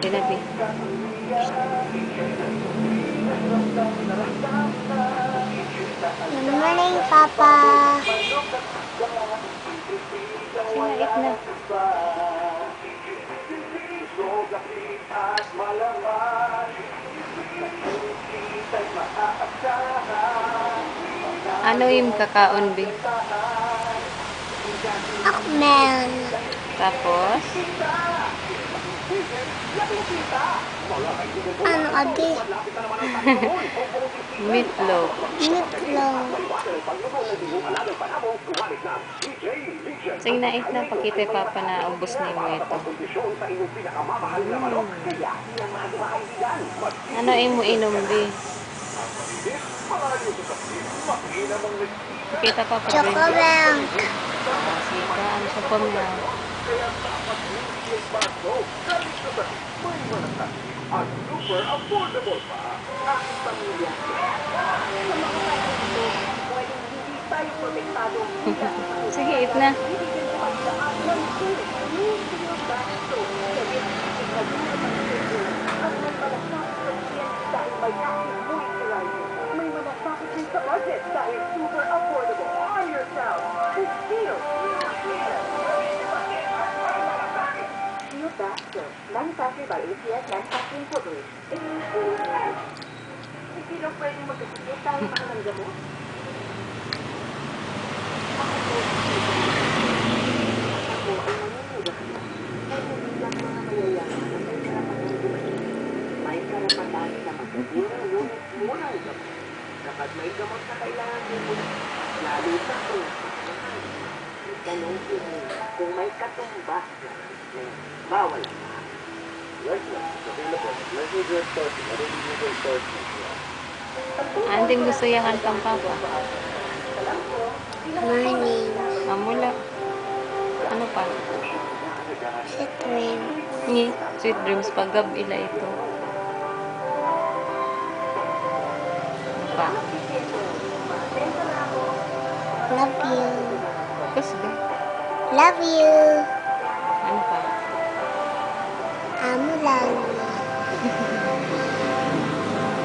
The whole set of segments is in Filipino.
Tinabi. Good morning, Papa. Singait na. Ano yung kakaon, be? Akmel. Tapos, Ano, adi? meatloaf. Meatloaf. Sing nait na pakita papa na ubos ni mo ito. Ano imo inom, be? Pakita papa drink. Chocobank. Sika, ano sa pam na? Sige, eat na. Manufactured by ACS Manufacturing Corporation. Hindi daw pwedeng magkasakit dahil makalanggam mo? Ako ay manunugas na. Kaya hindi lang mga mayayaman na may karapatan gumaling. May karapatan na magkagulang ngunit murang gamot. Kapag may gamot na kailangan mo, lalo sa pinapakamahan. Ganun din kung may katumbas na bawal ang Anding gusto yung kantang papa. Morning. Mamula. Ano pa? Sweet dream. Ni, sweet dreams pag ila ito. Ano pa? Love you. Tapos ba? Love you. Ano pa? Amo lang.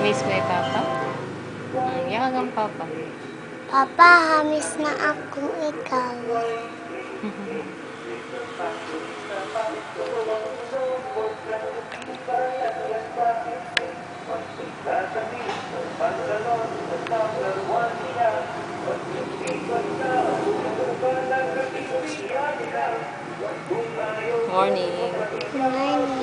Miss mo yung papa? Yang ang papa. Papa, hamis na akong ikaw. Morning. Morning.